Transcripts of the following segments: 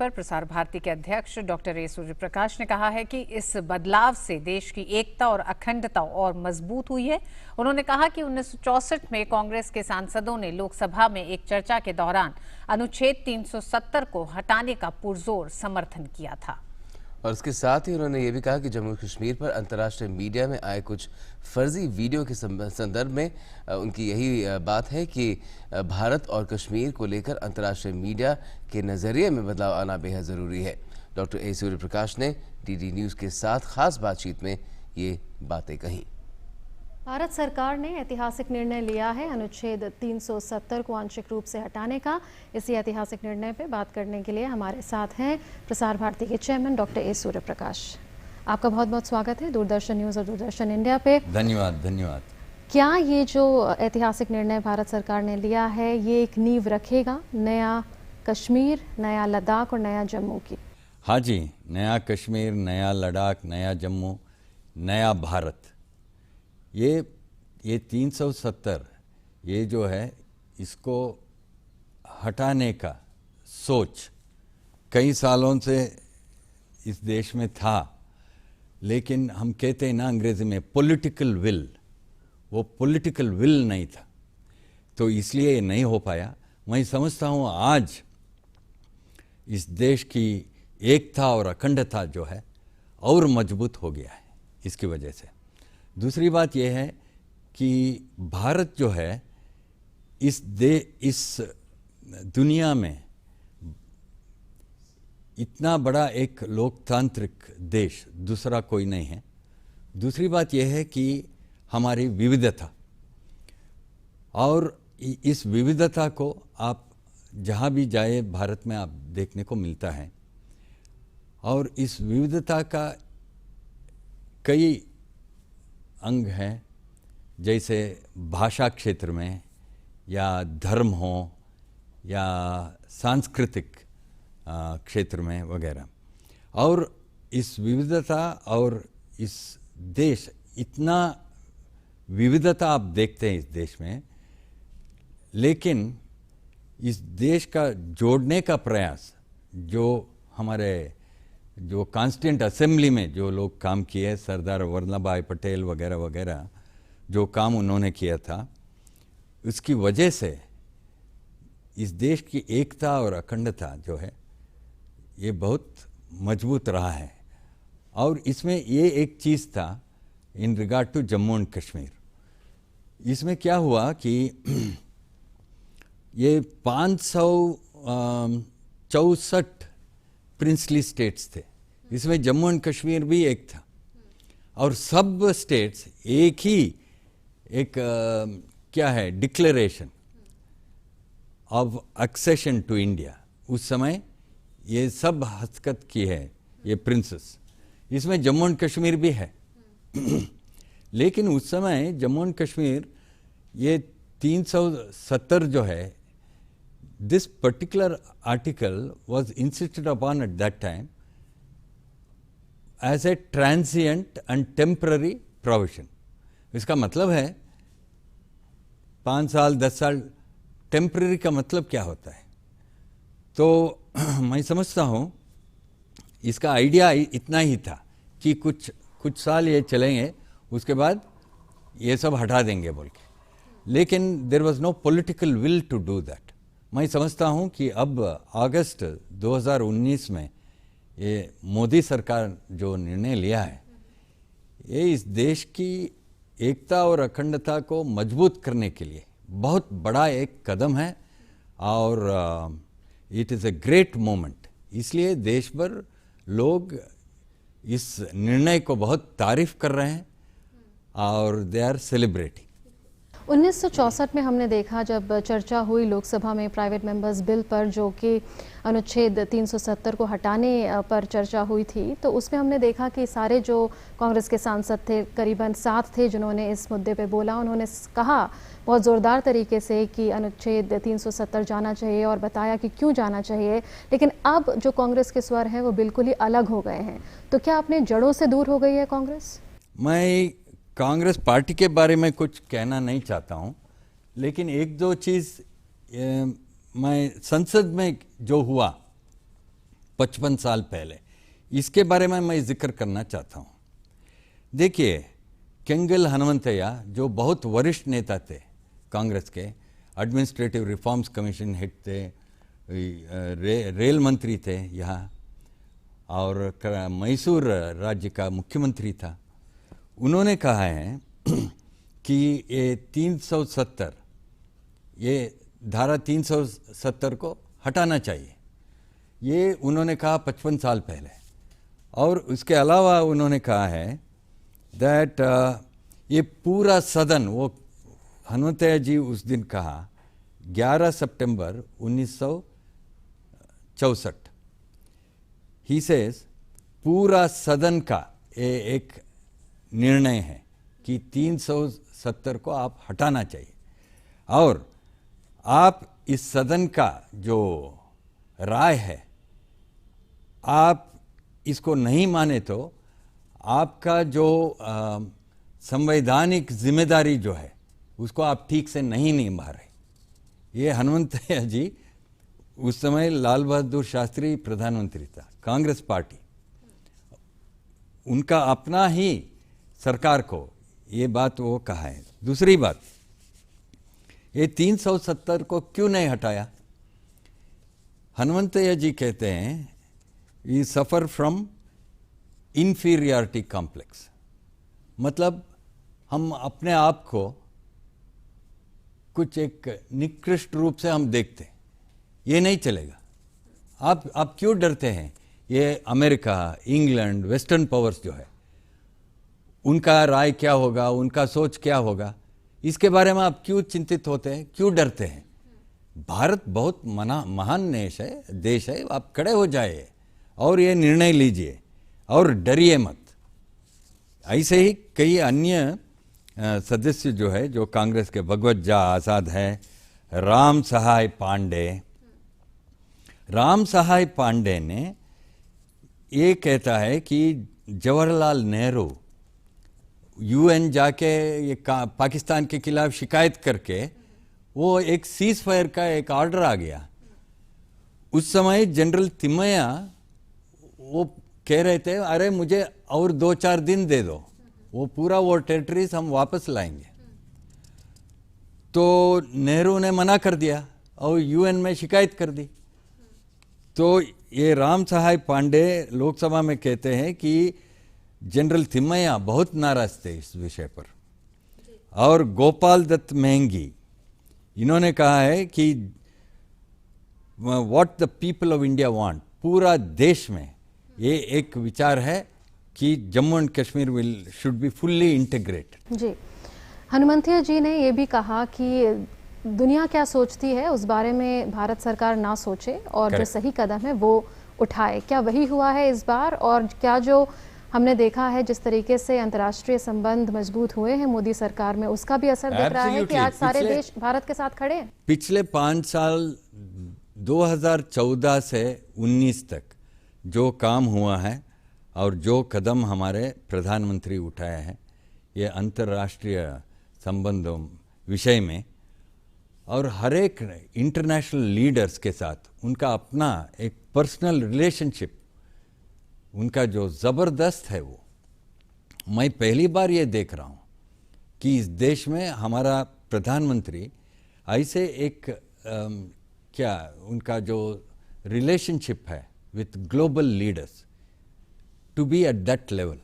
पर प्रसार भारती के अध्यक्ष डॉक्टर ए सूर्यप्रकाश ने कहा है कि इस बदलाव से देश की एकता और अखंडता और मजबूत हुई है। उन्होंने कहा कि 1964 में कांग्रेस के सांसदों ने लोकसभा में एक चर्चा के दौरान अनुच्छेद 370 को हटाने का पुरजोर समर्थन किया था। और इसके साथ ही उन्होंने ये भी कहा कि जम्मू कश्मीर पर अंतर्राष्ट्रीय मीडिया में आए कुछ फर्जी वीडियो के संदर्भ में उनकी यही बात है कि भारत और कश्मीर को लेकर अंतर्राष्ट्रीय मीडिया के नज़रिए में बदलाव आना बेहद ज़रूरी है। डॉक्टर ए सूर्यप्रकाश ने डीडी न्यूज़ के साथ खास बातचीत में ये बातें कहीं। भारत सरकार ने ऐतिहासिक निर्णय लिया है अनुच्छेद 370 को आंशिक रूप से हटाने का। इसी ऐतिहासिक निर्णय पे बात करने के लिए हमारे साथ हैं प्रसार भारती के चेयरमैन डॉक्टर ए सूर्यप्रकाश। आपका बहुत बहुत स्वागत है दूरदर्शन न्यूज़ और दूरदर्शन इंडिया पे। धन्यवाद। क्या ये जो ऐतिहासिक निर्णय भारत सरकार ने लिया है ये एक नींव रखेगा नया कश्मीर, नया लद्दाख और नया जम्मू की? हाँ जी, नया कश्मीर, नया लद्दाख, नया जम्मू, नया भारत। ये 370 ये जो है इसको हटाने का सोच कई सालों से इस देश में था, लेकिन हम कहते हैं ना अंग्रेजी में पॉलिटिकल विल, वो पॉलिटिकल विल नहीं था, तो इसलिए ये नहीं हो पाया। मैं समझता हूँ आज इस देश की एकता और अखंडता जो है और मजबूत हो गया है इसकी वजह से। दूसरी बात यह है कि भारत जो है इस दुनिया में इतना बड़ा एक लोकतांत्रिक देश दूसरा कोई नहीं है। दूसरी बात यह है कि हमारी विविधता, और इस विविधता को आप जहाँ भी जाए भारत में आप देखने को मिलता है। और इस विविधता का कई अंग हैं, जैसे भाषा क्षेत्र में या धर्म हो या सांस्कृतिक क्षेत्र में वगैरह। और इस विविधता और इस देश इतना विविधता आप देखते हैं इस देश में, लेकिन इस देश का जोड़ने का प्रयास जो हमारे जो कॉन्स्टिट्यूएंट असेंबली में जो लोग काम किए, सरदार वल्लभ भाई पटेल वगैरह वगैरह जो काम उन्होंने किया था, उसकी वजह से इस देश की एकता और अखंडता जो है ये बहुत मजबूत रहा है। और इसमें ये एक चीज़ था in regard to Jammu and Kashmir. इसमें क्या हुआ कि ये 564 प्रिंसली स्टेट्स थे, इसमें जम्मू एंड कश्मीर भी एक था, और सब स्टेट्स एक ही क्या है declaration of accession to India, उस समय ये सब हस्तखत की है ये प्रिंसेस। इसमें जम्मू एंड कश्मीर भी है लेकिन उस समय जम्मू एंड कश्मीर ये 370 जो है, this particular article was insisted upon at that time as a transient and temporary provision. इसका मतलब है 5 साल 10 साल, टेम्पररी का मतलब क्या होता है? तो मैं समझता हूँ इसका आइडिया इतना ही था कि कुछ साल ये चलेंगे, उसके बाद ये सब हटा देंगे बोल के, लेकिन there was no political will to do that. मैं समझता हूँ कि अब अगस्त 2019 में ये मोदी सरकार जो निर्णय लिया है, ये इस देश की एकता और अखंडता को मजबूत करने के लिए बहुत बड़ा एक कदम है, और it is a great moment. इसलिए देश भर लोग इस निर्णय को बहुत तारीफ कर रहे हैं और दे आर सेलिब्रेटिंग। 1964 में हमने देखा जब चर्चा हुई लोकसभा में प्राइवेट मेंबर्स बिल पर, जो कि अनुच्छेद 370 को हटाने पर चर्चा हुई थी, तो उसमें हमने देखा कि सारे जो कांग्रेस के सांसद थे, करीबन 7 थे जिन्होंने इस मुद्दे पे बोला। उन्होंने कहा बहुत ज़ोरदार तरीके से कि अनुच्छेद 370 जाना चाहिए और बताया कि क्यों जाना चाहिए। लेकिन अब जो कांग्रेस के स्वर हैं वो बिल्कुल ही अलग हो गए हैं। तो क्या अपने जड़ों से दूर हो गई है कांग्रेस? मैं कांग्रेस पार्टी के बारे में कुछ कहना नहीं चाहता हूं, लेकिन एक दो चीज़ मैं संसद में जो हुआ 55 साल पहले। इसके बारे में मैं जिक्र करना चाहता हूँ। देखिए, केंगल हनुमंतैया जो बहुत वरिष्ठ नेता थे कांग्रेस के, एडमिनिस्ट्रेटिव रिफॉर्म्स कमीशन हेड थे, रेल मंत्री थे यहाँ, और मैसूर राज्य का मुख्यमंत्री था। उन्होंने कहा है कि ये 370, ये धारा 370 को हटाना चाहिए। ये उन्होंने कहा 55 साल पहले। और उसके अलावा उन्होंने कहा है दैट ये पूरा सदन, वो हनुमंतैया जी उस दिन कहा 11 सितंबर 1964, ही सेज पूरा सदन का एक निर्णय है कि 370 को आप हटाना चाहिए, और आप इस सदन का जो राय है, आप इसको नहीं माने तो आपका जो संवैधानिक जिम्मेदारी जो है उसको आप ठीक से नहीं निभा रहे। ये हनुमंतैया जी, उस समय लाल बहादुर शास्त्री प्रधानमंत्री था, कांग्रेस पार्टी, उनका अपना ही सरकार को ये बात वो कहा है। दूसरी बात, ये 370 को क्यों नहीं हटाया? हनुमंतैया जी कहते हैं we suffer from inferiority complex, मतलब हम अपने आप को कुछ एक निकृष्ट रूप से हम देखते हैं, ये नहीं चलेगा। आप क्यों डरते हैं? ये अमेरिका, इंग्लैंड, वेस्टर्न पावर्स जो है, उनका राय क्या होगा, उनका सोच क्या होगा, इसके बारे में आप क्यों चिंतित होते हैं, क्यों डरते हैं? भारत बहुत महान देश है, आप खड़े हो जाइए और ये निर्णय लीजिए और डरिए मत। ऐसे ही कई अन्य सदस्य जो है, जो कांग्रेस के, भगवत झा आज़ाद है, राम सहाय पांडे ने ये कहता है कि जवाहरलाल नेहरू यूएन जाके ये पाकिस्तान के खिलाफ शिकायत करके वो एक सीज फायर का एक ऑर्डर आ गया। उस समय जनरल तिम्मैया वो कह रहे थे, अरे मुझे और 2-4 दिन दे दो, वो टेरिटरीज हम वापस लाएंगे। तो नेहरू ने मना कर दिया और यूएन में शिकायत कर दी। तो ये राम सहाय पांडे लोकसभा में कहते हैं कि जनरल तिम्मैया बहुत नाराज थे इस विषय पर। और गोपाल दत्त महंगी, इन्होंने कहा है कि what the people of India want, पूरा देश में ये एक विचार है कि Jammu and Kashmir should be fully integrated. जी, हनुमंतैया जी ने ये भी कहा कि दुनिया क्या सोचती है उस बारे में भारत सरकार ना सोचे और जो सही कदम है वो उठाए। क्या वही हुआ है इस बार? और क्या जो हमने देखा है जिस तरीके से अंतर्राष्ट्रीय संबंध मजबूत हुए हैं मोदी सरकार में, उसका भी असर दिख रहा है कि आज सारे देश भारत के साथ खड़े हैं? पिछले 5 साल 2014 से 19 तक जो काम हुआ है और जो कदम हमारे प्रधानमंत्री उठाए हैं ये अंतर्राष्ट्रीय संबंधों विषय में, और हर एक इंटरनेशनल लीडर्स के साथ उनका अपना एक पर्सनल रिलेशनशिप, उनका जो ज़बरदस्त है, वो मैं पहली बार ये देख रहा हूँ कि इस देश में हमारा प्रधानमंत्री ऐसे एक क्या उनका जो रिलेशनशिप है with global leaders, to be at that level.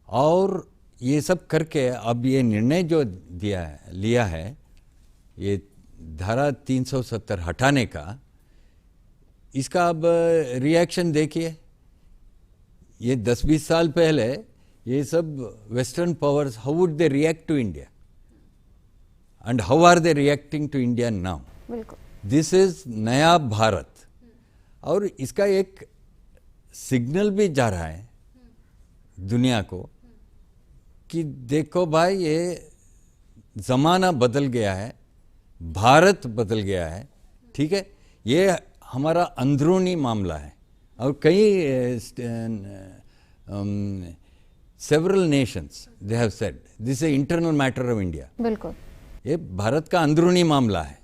और ये सब करके अब ये निर्णय जो लिया है ये धारा 370 हटाने का, इसका अब रिएक्शन देखिए। ये 10-20 साल पहले ये सब western powers, how would they react to India and how are they reacting to India now? This is नया भारत। और इसका एक सिग्नल भी जा रहा है दुनिया को कि देखो भाई, ये ज़माना बदल गया है, भारत बदल गया है, ठीक है? ये हमारा अंदरूनी मामला है। और कई several Nations they have said this is internal matter of India. बिल्कुल, ये भारत का अंदरूनी मामला है।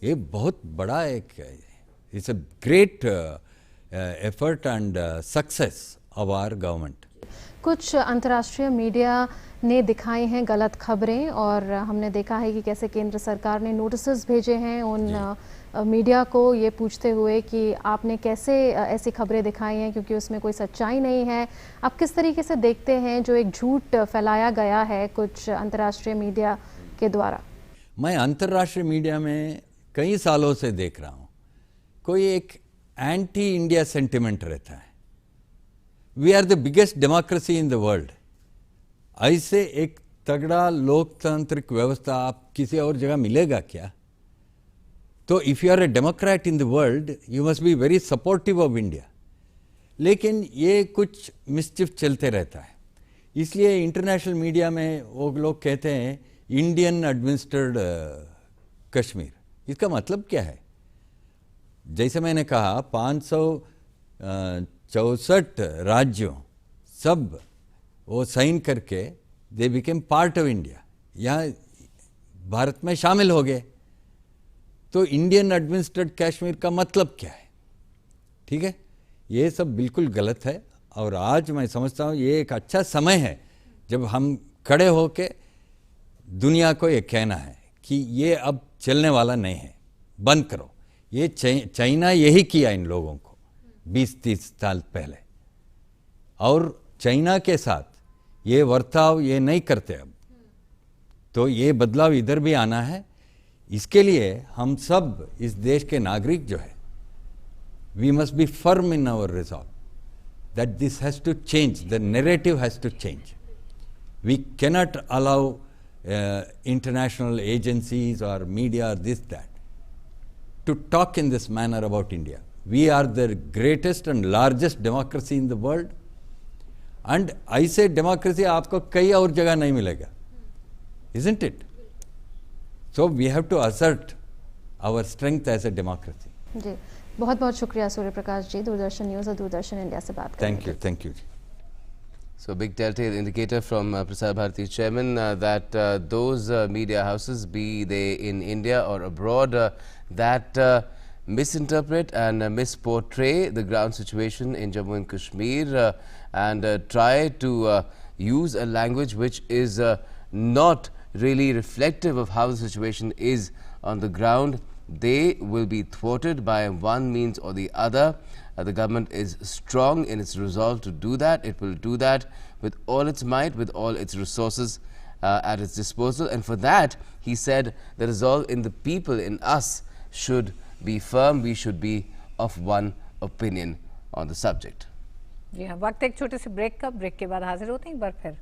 ये बहुत बड़ा एक, it's a great effort and success of our government. कुछ अंतर्राष्ट्रीय मीडिया ने दिखाई हैं गलत खबरें और हमने देखा है कि कैसे केंद्र सरकार ने नोटिसेस भेजे हैं उन मीडिया को ये पूछते हुए कि आपने कैसे ऐसी खबरें दिखाई हैं क्योंकि उसमें कोई सच्चाई नहीं है। आप किस तरीके से देखते हैं जो एक झूठ फैलाया गया है कुछ अंतर्राष्ट्रीय मीडिया के द्वारा? मैं अंतर्राष्ट्रीय मीडिया में कई सालों से देख रहा हूँ कोई एक एंटी इंडिया सेंटिमेंट रहता है। We are the biggest democracy in the world. ऐसे एक तगड़ा लोकतांत्रिक व्यवस्था आप किसी और जगह मिलेगा क्या? तो if you are a democrat in the world you must be very supportive of India. लेकिन ये कुछ मिसचिफ चलते रहता है, इसलिए इंटरनेशनल मीडिया में वो लोग कहते हैं इंडियन एडमिनिस्ट्रेड कश्मीर। इसका मतलब क्या है? जैसे मैंने कहा 564 राज्यों सब वो साइन करके they became part of India, यहाँ भारत में शामिल हो गए। तो इंडियन एडमिनिस्ट्रेड कश्मीर का मतलब क्या है? ठीक है, ये सब बिल्कुल गलत है। और आज मैं समझता हूँ ये एक अच्छा समय है जब हम खड़े होके दुनिया को ये कहना है कि ये अब चलने वाला नहीं है, बंद करो। ये चाइना यही किया इन लोगों को 20-30 साल पहले, और चाइना के साथ ये बर्ताव ये नहीं करते अब। तो ये बदलाव इधर भी आना है। इसके लिए हम सब इस देश के नागरिक जो है we must be firm in our resolve that this has to change, the narrative has to change. We cannot allow international agencies or media or this that to talk in this manner about India. We are the greatest and largest democracy in the world, and ऐसे democracy आपको कई और जगह नहीं मिलेगा, isn't it? So we have to assert our strength as a democracy. जी, बहुत बहुत शुक्रिया सूर्य प्रकाश जी, दूरदर्शन न्यूज़ और दूरदर्शन इंडिया से बात करने के लिए। Thank you. So, big telltale indicator from Prasar Bharati's chairman that those media houses, be they in India or abroad, that misinterpret and misportray the ground situation in Jammu and Kashmir and try to use a language which is not really reflective of how the situation is on the ground, they will be thwarted by one means or the other. The government is strong in its resolve to do that. It will do that with all its might, with all its resources at its disposal. And for that, he said, the resolve in the people, in us, should be firm. We should be of one opinion on the subject. जी हाँ, वक्त एक छोटे से break का, break के बाद हाजिर होते हैं एक बार फिर।